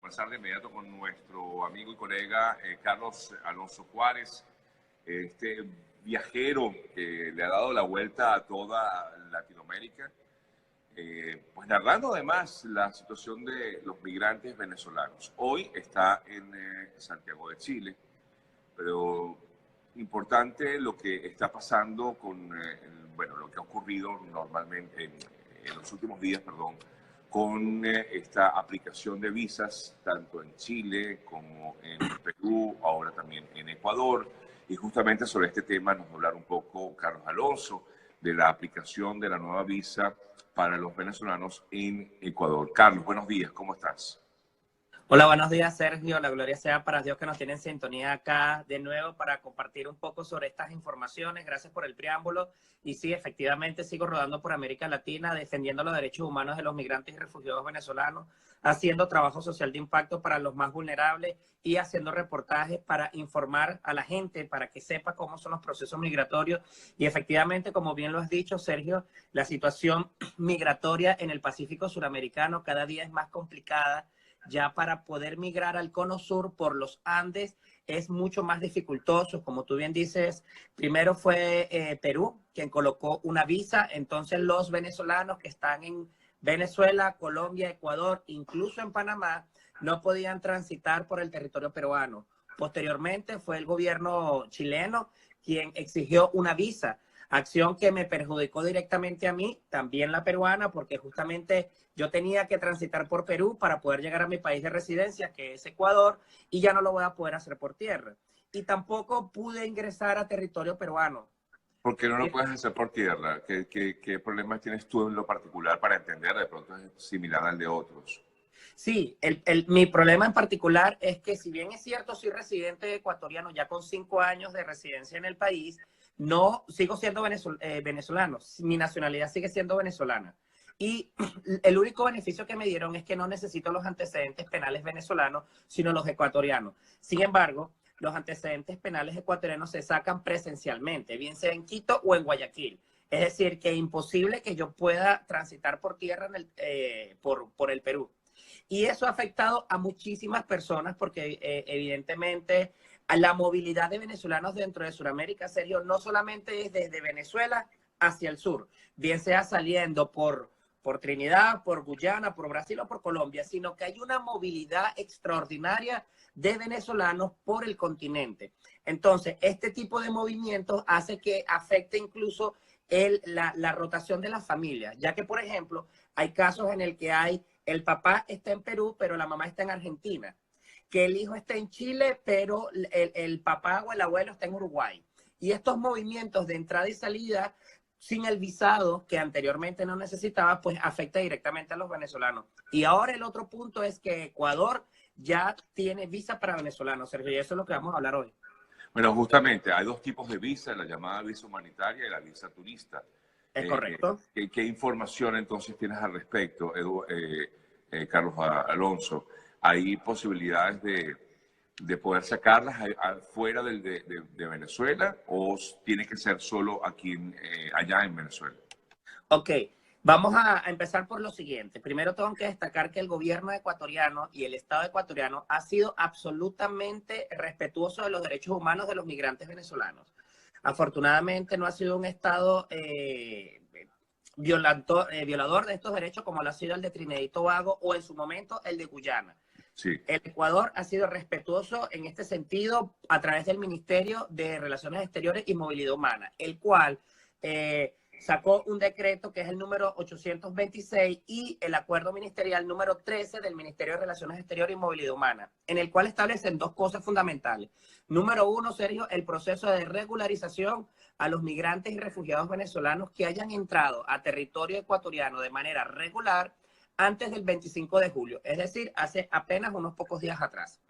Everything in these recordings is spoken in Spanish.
Pasar de inmediato con nuestro amigo y colega Carlos Alonso Juárez, este viajero que le ha dado la vuelta a toda Latinoamérica, pues narrando además la situación de los migrantes venezolanos. Hoy está en Santiago de Chile, pero importante lo que está pasando con, bueno, lo que ha ocurrido normalmente en los últimos días, perdón, con esta aplicación de visas, tanto en Chile como en Perú, ahora también en Ecuador. Y justamente sobre este tema nos va a hablar un poco Carlos Alonso, de la aplicación de la nueva visa para los venezolanos en Ecuador. Carlos, buenos días, ¿cómo estás? Hola, buenos días, Sergio. La gloria sea para Dios que nos tiene en sintonía acá de nuevo para compartir un poco sobre estas informaciones. Gracias por el preámbulo. Y sí, efectivamente sigo rodando por América Latina defendiendo los derechos humanos de los migrantes y refugiados venezolanos, haciendo trabajo social de impacto para los más vulnerables y haciendo reportajes para informar a la gente, para que sepa cómo son los procesos migratorios. Y efectivamente, como bien lo has dicho, Sergio, la situación migratoria en el Pacífico suramericano cada día es más complicada. Ya para poder migrar al cono sur por los Andes es mucho más dificultoso. Como tú bien dices, primero fue Perú quien colocó una visa, entonces los venezolanos que están en Venezuela, Colombia, Ecuador, incluso en Panamá, no podían transitar por el territorio peruano. Posteriormente fue el gobierno chileno quien exigió una visa, acción que me perjudicó directamente a mí, también la peruana, porque justamente yo tenía que transitar por Perú para poder llegar a mi país de residencia, que es Ecuador, y ya no lo voy a poder hacer por tierra. Y tampoco pude ingresar a territorio peruano. ¿Por qué no lo puedes hacer por tierra? ¿Qué problemas tienes tú en lo particular para entender? De pronto es similar al de otros. Sí, mi problema en particular es que si bien es cierto, soy residente ecuatoriano ya con 5 años de residencia en el país, no sigo siendo venezolano, mi nacionalidad sigue siendo venezolana. Y el único beneficio que me dieron es que no necesito los antecedentes penales venezolanos, sino los ecuatorianos. Sin embargo, los antecedentes penales ecuatorianos se sacan presencialmente, bien sea en Quito o en Guayaquil. Es decir, que es imposible que yo pueda transitar por tierra por el Perú. Y eso ha afectado a muchísimas personas porque evidentemente a la movilidad de venezolanos dentro de Sudamérica, Sergio, no solamente es desde Venezuela hacia el sur, bien sea saliendo por Trinidad, por Guyana, por Brasil o por Colombia, sino que hay una movilidad extraordinaria de venezolanos por el continente. Entonces, este tipo de movimientos hace que afecte incluso la rotación de las familias, ya que, por ejemplo, hay casos en el que el papá está en Perú, pero la mamá está en Argentina, que el hijo está en Chile, pero el papá o el abuelo está en Uruguay. Y estos movimientos de entrada y salida sin el visado que anteriormente no necesitaba, pues afecta directamente a los venezolanos. Y ahora el otro punto es que Ecuador ya tiene visa para venezolanos, Sergio, y eso es lo que vamos a hablar hoy. Bueno, justamente hay dos tipos de visa, la llamada visa humanitaria y la visa turista. ¿Es correcto? ¿Qué información entonces tienes al respecto, Carlos Alonso? ¿Hay posibilidades de poder sacarlas fuera de Venezuela o tiene que ser solo aquí allá en Venezuela? Ok, vamos a empezar por lo siguiente. Primero tengo que destacar que el gobierno ecuatoriano y el Estado ecuatoriano ha sido absolutamente respetuoso de los derechos humanos de los migrantes venezolanos. Afortunadamente no ha sido un Estado violador de estos derechos como lo ha sido el de Trinidad y Tobago o en su momento el de Guyana. Sí. El Ecuador ha sido respetuoso en este sentido a través del Ministerio de Relaciones Exteriores y Movilidad Humana, el cual sacó un decreto que es el número 826 y el acuerdo ministerial número 13 del Ministerio de Relaciones Exteriores y Movilidad Humana, en el cual establecen dos cosas fundamentales. Número uno, Sergio, el proceso de regularización a los migrantes y refugiados venezolanos que hayan entrado a territorio ecuatoriano de manera regular antes del 25 de julio, es decir, hace apenas unos pocos días atrás.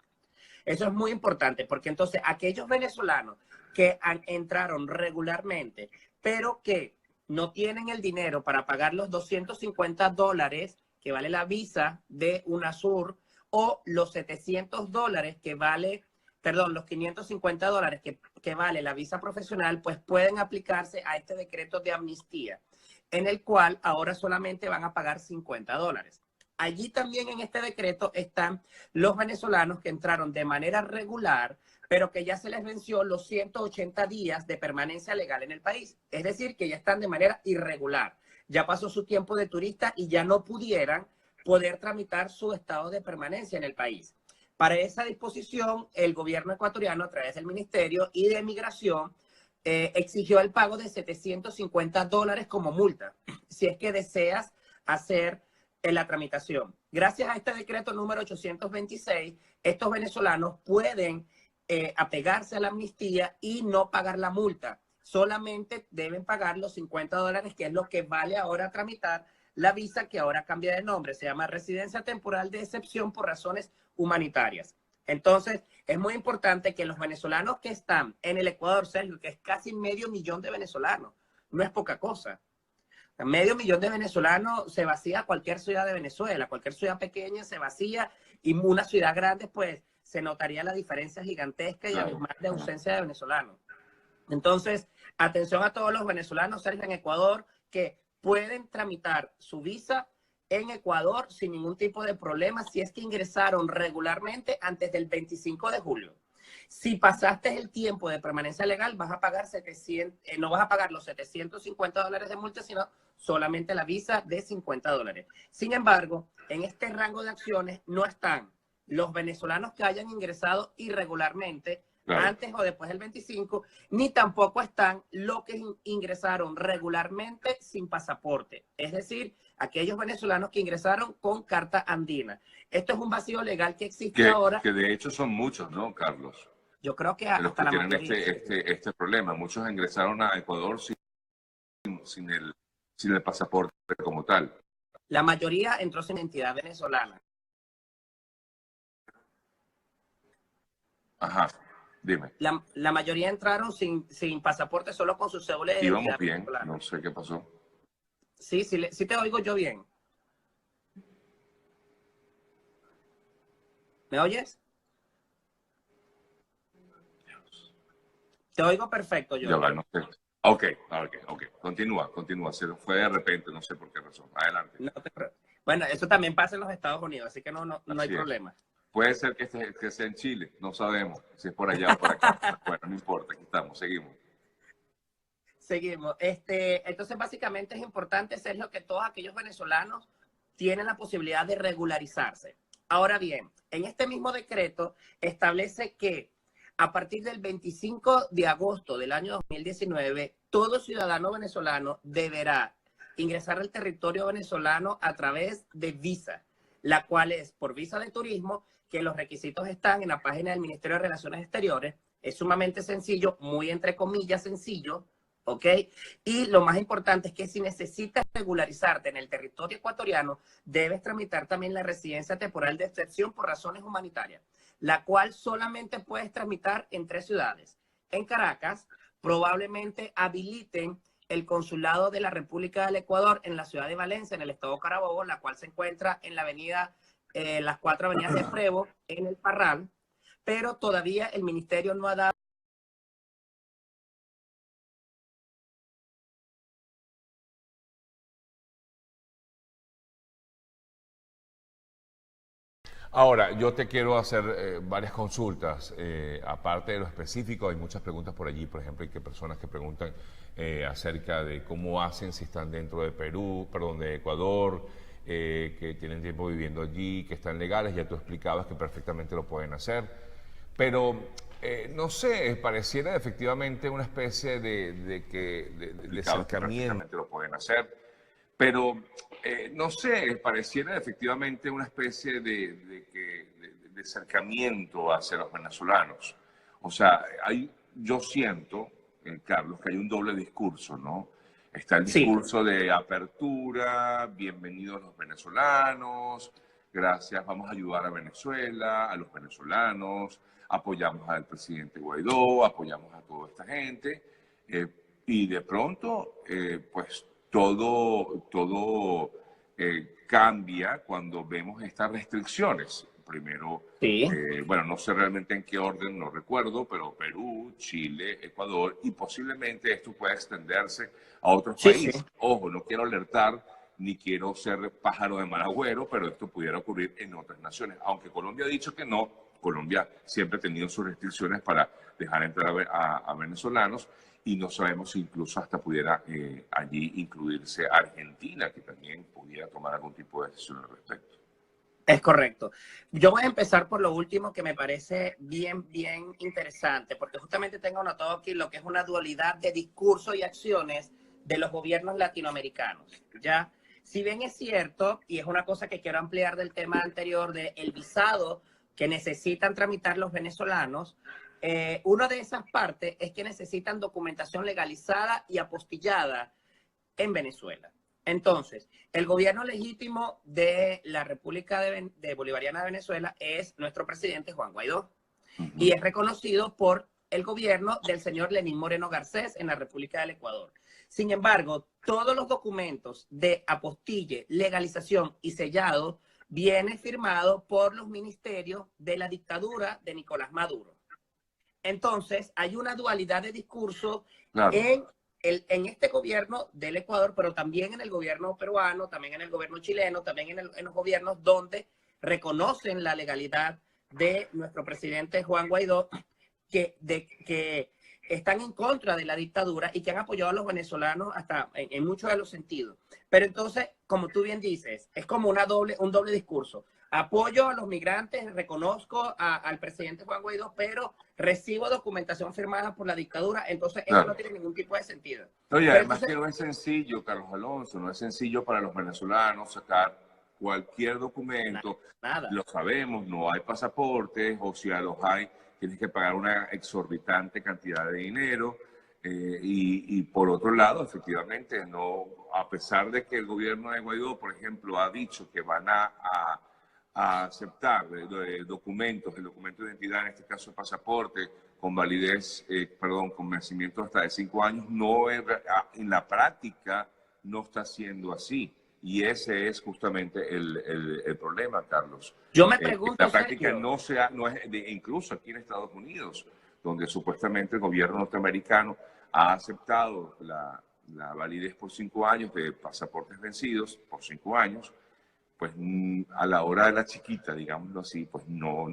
Eso es muy importante porque entonces aquellos venezolanos que entraron regularmente, pero que no tienen el dinero para pagar los $250 que vale la visa de UNASUR o los $700 que vale, perdón, los $550 que vale la visa profesional, pues pueden aplicarse a este decreto de amnistía, en el cual ahora solamente van a pagar $50. allí también en este decreto están los venezolanos que entraron de manera regular, pero que ya se les venció los 180 días de permanencia legal en el país. Es decir, que ya están de manera irregular. Ya pasó su tiempo de turista y ya no pudieran poder tramitar su estado de permanencia en el país. Para esa disposición, el gobierno ecuatoriano, a través del Ministerio y de Migración, exigió el pago de $750 como multa, si es que deseas hacer la tramitación. Gracias a este decreto número 826, estos venezolanos pueden apegarse a la amnistía y no pagar la multa. Solamente deben pagar los $50, que es lo que vale ahora tramitar la visa, que ahora cambia de nombre. Se llama residencia temporal de excepción por razones humanitarias. Entonces, es muy importante que los venezolanos que están en el Ecuador, Sergio, que es casi 500.000 de venezolanos, no es poca cosa. 500.000 de venezolanos se vacía cualquier ciudad de Venezuela, cualquier ciudad pequeña se vacía, y una ciudad grande, pues, se notaría la diferencia gigantesca y abismal de ausencia de venezolanos. Entonces, atención a todos los venezolanos, Sergio, en Ecuador, que pueden tramitar su visa en Ecuador sin ningún tipo de problema si es que ingresaron regularmente antes del 25 de julio. Si pasaste el tiempo de permanencia legal, vas a pagar no vas a pagar los $750 de multa, sino solamente la visa de $50. Sin embargo, en este rango de acciones no están los venezolanos que hayan ingresado irregularmente, claro, antes o después del 25, ni tampoco están los que ingresaron regularmente sin pasaporte. Es decir, aquellos venezolanos que ingresaron con carta andina. Esto es un vacío legal que existe ahora. Que de hecho son muchos, ¿no, Carlos? Yo creo que hasta los que la tienen mayoría, este problema. Muchos ingresaron a Ecuador sin el pasaporte como tal. La mayoría entró sin identidad venezolana. Ajá, dime. La mayoría entraron sin pasaporte, solo con su cédula de identidad. Íbamos bien, venezolana. No sé qué pasó. Sí te oigo yo bien. ¿Me oyes? Te oigo perfecto, yo. Ya va, no sé. Ok. Continúa. Se fue de repente, no sé por qué razón. Adelante. Bueno, eso también pasa en los Estados Unidos, así que no hay problema. Puede ser que sea en Chile, no sabemos si es por allá o por acá. Bueno, no importa, aquí estamos, seguimos. Entonces, básicamente es importante, Sergio, que todos aquellos venezolanos tienen la posibilidad de regularizarse. Ahora bien, en este mismo decreto establece que a partir del 25 de agosto del año 2019, todo ciudadano venezolano deberá ingresar al territorio venezolano a través de visa, la cual es por visa de turismo, que los requisitos están en la página del Ministerio de Relaciones Exteriores. Es sumamente sencillo, muy entre comillas sencillo, ¿ok? Y lo más importante es que si necesitas regularizarte en el territorio ecuatoriano, debes tramitar también la residencia temporal de excepción por razones humanitarias, la cual solamente puedes tramitar en 3 ciudades. En Caracas, probablemente habiliten el consulado de la República del Ecuador en la ciudad de Valencia, en el estado Carabobo, la cual se encuentra en la avenida, las 4 avenidas de Frevo, en el Parral, pero todavía el ministerio no ha dado. Ahora, yo te quiero hacer varias consultas. Aparte de lo específico, hay muchas preguntas por allí. Por ejemplo, hay personas que preguntan acerca de cómo hacen si están dentro de de Ecuador, que tienen tiempo viviendo allí, que están legales. Ya tú explicabas que perfectamente lo pueden hacer. Pero, no sé, pareciera efectivamente una especie de acercamiento. Lo pueden hacer. Pero, no sé, pareciera efectivamente una especie de acercamiento hacia los venezolanos. O sea, yo siento, Carlos, que hay un doble discurso, ¿no? Está el discurso de apertura, bienvenidos los venezolanos, gracias, vamos a ayudar a Venezuela, a los venezolanos, apoyamos al presidente Guaidó, apoyamos a toda esta gente, y de pronto, pues, todo cambia cuando vemos estas restricciones. Primero, bueno, no sé realmente en qué orden, no recuerdo, pero Perú, Chile, Ecuador, y posiblemente esto pueda extenderse a otros países. Ojo, no quiero alertar ni quiero ser pájaro de mal agüero, pero esto pudiera ocurrir en otras naciones. Aunque Colombia ha dicho que no, Colombia siempre ha tenido sus restricciones para dejar entrar a venezolanos, y no sabemos si incluso hasta pudiera allí incluirse Argentina, que también pudiera tomar algún tipo de decisión al respecto. Es correcto. Yo voy a empezar por lo último, que me parece bien interesante, porque justamente tengo anotado aquí lo que es una dualidad de discurso y acciones de los gobiernos latinoamericanos, ¿ya? Si bien es cierto, y es una cosa que quiero ampliar del tema anterior, del visado que necesitan tramitar los venezolanos, una de esas partes es que necesitan documentación legalizada y apostillada en Venezuela. Entonces, el gobierno legítimo de la República de Bolivariana de Venezuela es nuestro presidente Juan Guaidó, y es reconocido por el gobierno del señor Lenín Moreno Garcés en la República del Ecuador. Sin embargo, todos los documentos de apostille, legalización y sellado vienen firmados por los ministerios de la dictadura de Nicolás Maduro. Entonces, hay una dualidad de discurso, claro, en este gobierno del Ecuador, pero también en el gobierno peruano, también en el gobierno chileno, también en los gobiernos donde reconocen la legalidad de nuestro presidente Juan Guaidó, que están en contra de la dictadura y que han apoyado a los venezolanos hasta en muchos de los sentidos. Pero entonces, como tú bien dices, es como un doble discurso. Apoyo a los migrantes, reconozco al presidente Juan Guaidó, pero recibo documentación firmada por la dictadura, entonces eso no tiene ningún tipo de sentido. Oye, además que no es sencillo, Carlos Alonso, no es sencillo para los venezolanos sacar cualquier documento. Nada. Lo sabemos, no hay pasaportes, o si a los hay, tienes que pagar una exorbitante cantidad de dinero. Y por otro lado, efectivamente, no, a pesar de que el gobierno de Guaidó, por ejemplo, ha dicho que van a aceptar el documento de identidad, en este caso el pasaporte, con validez, con vencimiento hasta de 5 años, no en la práctica no está siendo así. Y ese es justamente el problema, Carlos. Yo me pregunto, la práctica no es incluso aquí en Estados Unidos, donde supuestamente el gobierno norteamericano ha aceptado la validez por 5 años de pasaportes vencidos por 5 años, pues a la hora de la chiquita, digámoslo así, pues no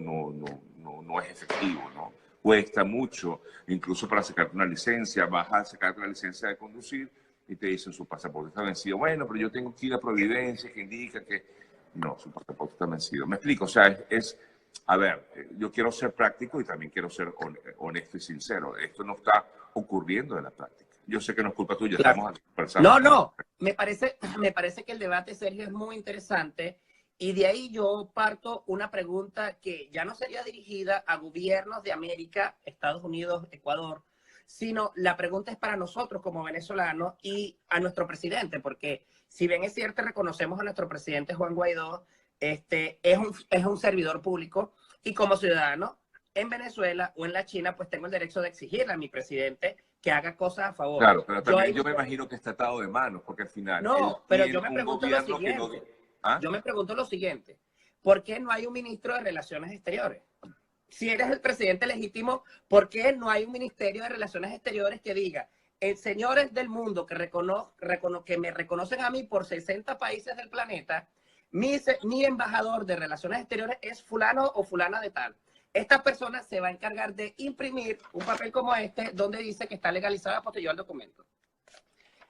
es efectivo, ¿no? Cuesta mucho, incluso para sacarte una licencia, vas a sacarte la licencia de conducir y te dicen su pasaporte está vencido. Bueno, pero yo tengo aquí la providencia que indica que no, su pasaporte está vencido. Me explico, o sea, a ver, yo quiero ser práctico y también quiero ser honesto y sincero. Esto no está ocurriendo en la práctica. Yo sé que no es culpa tuya, claro, estamos conversando. No, me parece que el debate, Sergio, es muy interesante, y de ahí yo parto una pregunta que ya no sería dirigida a gobiernos de América, Estados Unidos, Ecuador, sino la pregunta es para nosotros como venezolanos y a nuestro presidente, porque si bien es cierto, reconocemos a nuestro presidente Juan Guaidó, es un servidor público, y como ciudadano en Venezuela o en la China, pues tengo el derecho de exigirle a mi presidente que haga cosas a favor. Claro, pero también yo me imagino que está atado de manos, porque al final... No, pero yo me pregunto lo siguiente. Yo me pregunto lo siguiente. ¿Por qué no hay un ministro de Relaciones Exteriores? Si eres el presidente legítimo, ¿por qué no hay un ministerio de Relaciones Exteriores que diga, señores del mundo que me reconocen a mí por 60 países del planeta, mi embajador de Relaciones Exteriores es fulano o fulana de tal? Esta persona se va a encargar de imprimir un papel como este donde dice que está legalizado, apostillado el documento.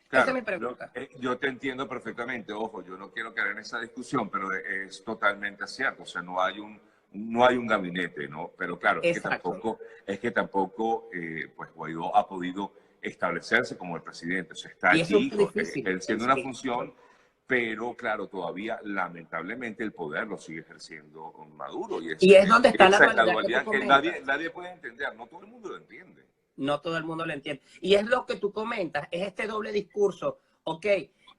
Claro, esa es mi pregunta. Yo te entiendo perfectamente. Ojo, yo no quiero caer en esa discusión, pero es totalmente cierto. O sea, no hay un gabinete, ¿no? Pero claro, es que tampoco pues Guaidó ha podido establecerse como el presidente. O sea, está allí ejerciendo una función, pero claro, todavía lamentablemente el poder lo sigue ejerciendo Maduro. Y es donde está la dualidad que nadie puede entender. No todo el mundo lo entiende. No todo el mundo lo entiende. Y es lo que tú comentas, es este doble discurso. Ok,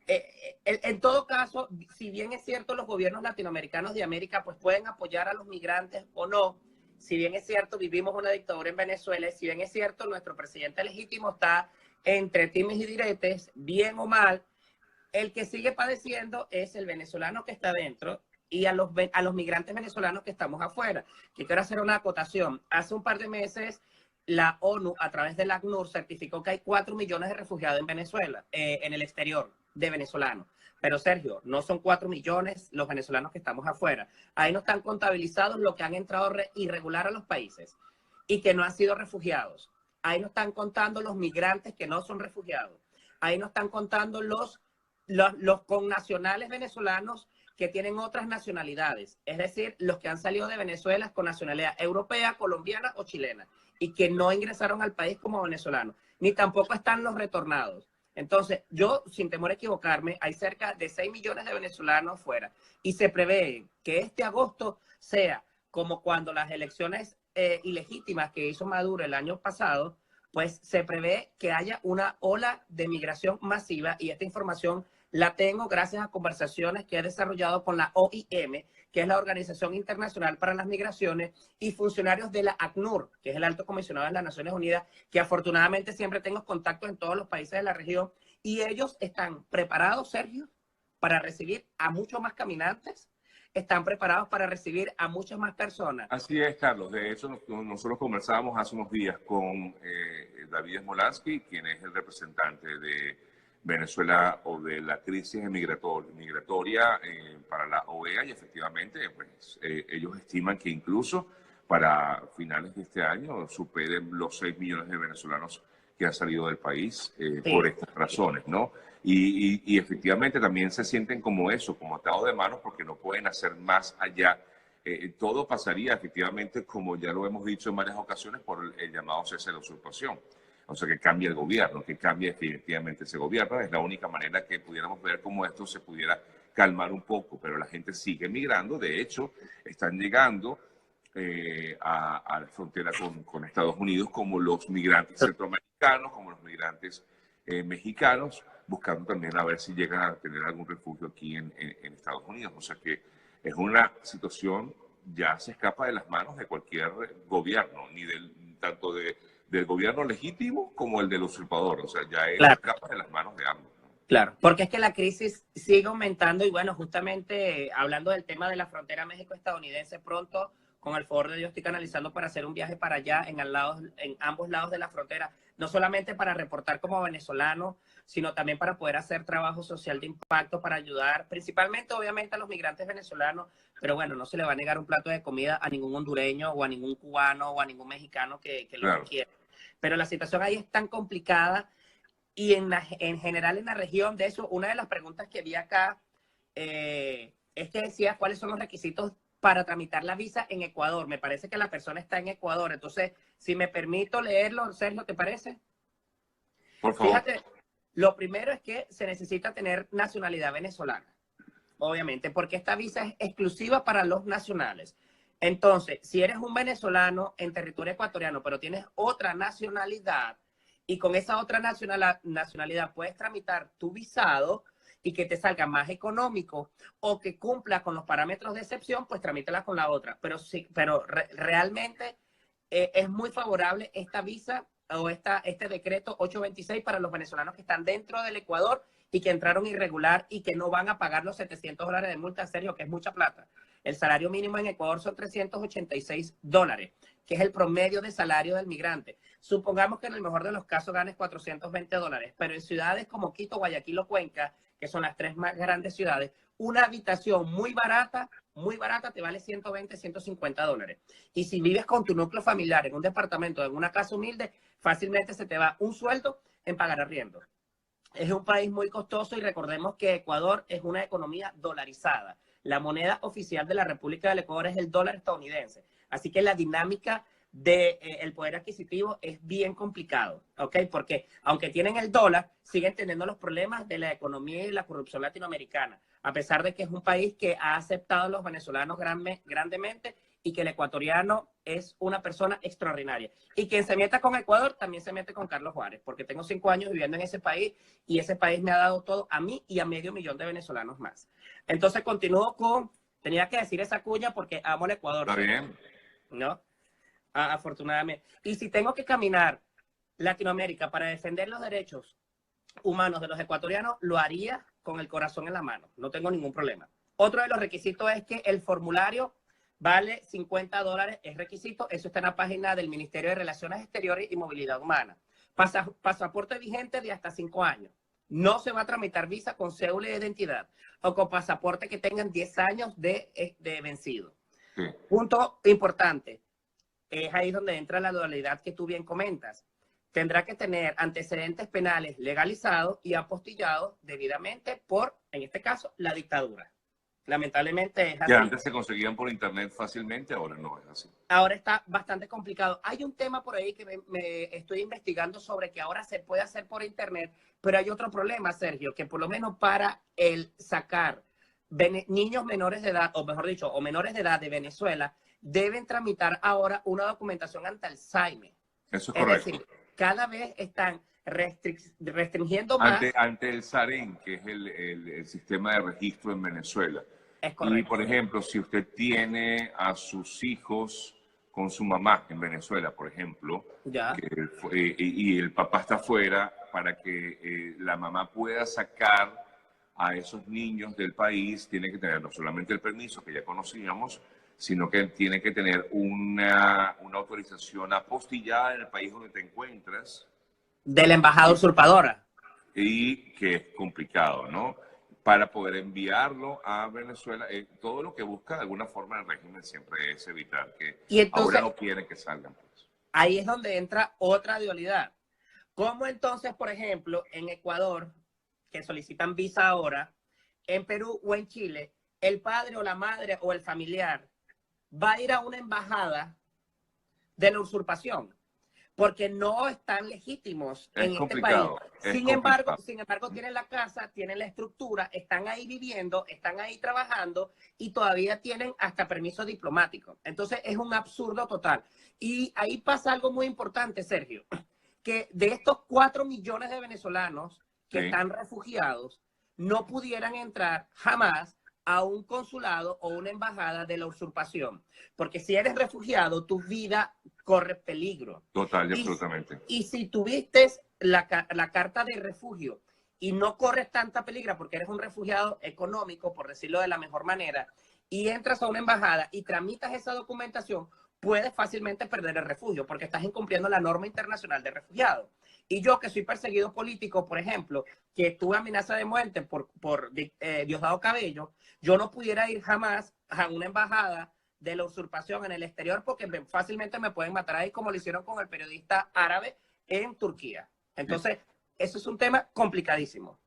en todo caso, si bien es cierto, los gobiernos latinoamericanos de América pues pueden apoyar a los migrantes o no, si bien es cierto, vivimos una dictadura en Venezuela, si bien es cierto, nuestro presidente legítimo está entre times y diretes, bien o mal, el que sigue padeciendo es el venezolano que está dentro y a los migrantes venezolanos que estamos afuera. Que quiero hacer una acotación. Hace un par de meses, la ONU, a través del ACNUR, certificó que hay 4 millones de refugiados en Venezuela, en el exterior, de venezolanos. Pero Sergio, no son 4 millones los venezolanos que estamos afuera. Ahí no están contabilizados los que han entrado irregular a los países y que no han sido refugiados. Ahí no están contando los migrantes que no son refugiados. Ahí no están contando los connacionales venezolanos que tienen otras nacionalidades. Es decir, los que han salido de Venezuela con nacionalidad europea, colombiana o chilena y que no ingresaron al país como venezolanos. Ni tampoco están los retornados. Entonces, yo, sin temor a equivocarme, hay cerca de 6 millones de venezolanos fuera y se prevé que este agosto sea como cuando las elecciones ilegítimas que hizo Maduro el año pasado, pues se prevé que haya una ola de migración masiva y esta información la tengo gracias a conversaciones que he desarrollado con la OIM, que es la Organización Internacional para las Migraciones, y funcionarios de la ACNUR, que es el Alto Comisionado de las Naciones Unidas, que afortunadamente siempre tengo contacto en todos los países de la región, y ellos están preparados, Sergio, para recibir a muchos más caminantes, están preparados para recibir a muchas más personas. Así es, Carlos. De hecho, nosotros conversábamos hace unos días con David Smolansky, quien es el representante de Venezuela o de la crisis migratoria para la OEA, y efectivamente pues, ellos estiman que incluso para finales de este año superen los 6 millones de venezolanos que han salido del país por estas razones, ¿no? Y efectivamente también se sienten como eso, como atados de manos, porque no pueden hacer más allá. Todo pasaría efectivamente, como ya lo hemos dicho en varias ocasiones, por el llamado cese de la usurpación. O sea, que cambie el gobierno, que cambie definitivamente ese gobierno. Es la única manera que pudiéramos ver cómo esto se pudiera calmar un poco, pero la gente sigue migrando. De hecho, están llegando a la frontera con Estados Unidos como los migrantes centroamericanos, como los migrantes mexicanos, buscando también a ver si llegan a tener algún refugio aquí en Estados Unidos. O sea que es una situación, ya se escapa de las manos de cualquier gobierno, ni tanto del gobierno legítimo como el del usurpador. O sea, ya él escapa de las manos de ambos, ¿no? Claro, porque es que la crisis sigue aumentando y bueno, justamente hablando del tema de la frontera México-estadounidense, pronto con el favor de Dios estoy canalizando para hacer un viaje para allá en ambos lados de la frontera, no solamente para reportar como venezolano, sino también para poder hacer trabajo social de impacto, para ayudar principalmente obviamente a los migrantes venezolanos, pero bueno, no se le va a negar un plato de comida a ningún hondureño o a ningún cubano o a ningún mexicano que lo requiera. Pero la situación ahí es tan complicada y en general en la región. De eso, una de las preguntas que vi acá es que decía cuáles son los requisitos para tramitar la visa en Ecuador. Me parece que la persona está en Ecuador. Entonces, si me permito leerlo, Sergio, ¿te parece? Por favor. Fíjate, lo primero es que se necesita tener nacionalidad venezolana, obviamente, porque esta visa es exclusiva para los nacionales. Entonces, si eres un venezolano en territorio ecuatoriano, pero tienes otra nacionalidad y con esa otra nacionalidad puedes tramitar tu visado y que te salga más económico o que cumpla con los parámetros de excepción, pues tramítala con la otra. Pero sí, realmente es muy favorable esta visa o este decreto 826 para los venezolanos que están dentro del Ecuador y que entraron irregular y que no van a pagar los $700 de multa, Sergio, que es mucha plata. El salario mínimo en Ecuador son $386, que es el promedio de salario del migrante. Supongamos que en el mejor de los casos ganes $420, pero en ciudades como Quito, Guayaquil o Cuenca, que son las 3 más grandes ciudades, una habitación muy barata te vale $120, $150. Y si vives con tu núcleo familiar en un departamento, en una casa humilde, fácilmente se te va un sueldo en pagar arriendo. Es un país muy costoso y recordemos que Ecuador es una economía dolarizada. La moneda oficial de la República del Ecuador es el dólar estadounidense. Así que la dinámica del poder adquisitivo es bien complicado, ¿ok? Porque aunque tienen el dólar, siguen teniendo los problemas de la economía y la corrupción latinoamericana, a pesar de que es un país que ha aceptado a los venezolanos grandemente y que el ecuatoriano es una persona extraordinaria. Y quien se meta con Ecuador también se mete con Carlos Juárez, porque tengo 5 años viviendo en ese país y ese país me ha dado todo a mí y a 500,000 de venezolanos más. Entonces continúo tenía que decir esa cuña porque amo el Ecuador. Está bien. ¿No? Afortunadamente. Y si tengo que caminar Latinoamérica para defender los derechos humanos de los ecuatorianos, lo haría con el corazón en la mano. No tengo ningún problema. Otro de los requisitos es que el formulario vale $50, es requisito. Eso está en la página del Ministerio de Relaciones Exteriores y Movilidad Humana. Pasaporte vigente de hasta 5 años. no se va a tramitar visa con cédula de identidad o con pasaporte que tengan 10 años de vencido. Sí. Punto importante, es ahí donde entra la dualidad que tú bien comentas. Tendrá que tener antecedentes penales legalizados y apostillados debidamente por, en este caso, la dictadura. Lamentablemente es así. Que antes se conseguían por internet fácilmente, ahora no es así. Ahora está bastante complicado. Hay un tema por ahí que me estoy investigando sobre que ahora se puede hacer por internet, pero hay otro problema, Sergio, que por lo menos para el sacar niños menores de edad, o mejor dicho, o menores de edad de Venezuela, deben tramitar ahora una documentación ante Alzheimer. Eso es Es correcto. decir, cada vez están restringiendo más. Ante el SAREN, que es el sistema de registro en Venezuela. Es Y, correcto. por ejemplo, si usted tiene a sus hijos con su mamá en Venezuela, por ejemplo, Ya. y el papá está afuera, para que la mamá pueda sacar a esos niños del país, tiene que tener no solamente el permiso que ya conocíamos, sino que tiene que tener una autorización apostillada en el país donde te encuentras. De la embajada usurpadora. Y que es complicado, ¿no? Para poder enviarlo a Venezuela, todo lo que busca de alguna forma el régimen siempre es evitar que Y entonces, ahora no quieren que salgan. Pues. ahí es donde entra otra dualidad. ¿Cómo entonces, por ejemplo, en Ecuador, que solicitan visa ahora, en Perú o en Chile, el padre o la madre o el familiar va a ir a una embajada de la usurpación? Porque no están legítimos en este país. Sin embargo, tienen la casa, tienen la estructura, están ahí viviendo, están ahí trabajando y todavía tienen hasta permiso diplomático. Entonces es un absurdo total. Y ahí pasa algo muy importante, Sergio, que de estos 4 millones de venezolanos que están refugiados, no pudieran entrar jamás a un consulado o una embajada de la usurpación. Porque si eres refugiado, tu vida corre peligro. Total y absolutamente. Y si tuviste la carta de refugio y no corres tanta peligro porque eres un refugiado económico, por decirlo de la mejor manera, y entras a una embajada y tramitas esa documentación, puedes fácilmente perder el refugio porque estás incumpliendo la norma internacional de refugiados. Y yo, que soy perseguido político, por ejemplo, que tuve amenaza de muerte por Diosdado Cabello, yo no pudiera ir jamás a una embajada de la usurpación en el exterior porque fácilmente me pueden matar ahí, como lo hicieron con el periodista árabe en Turquía. Entonces, eso es un tema complicadísimo.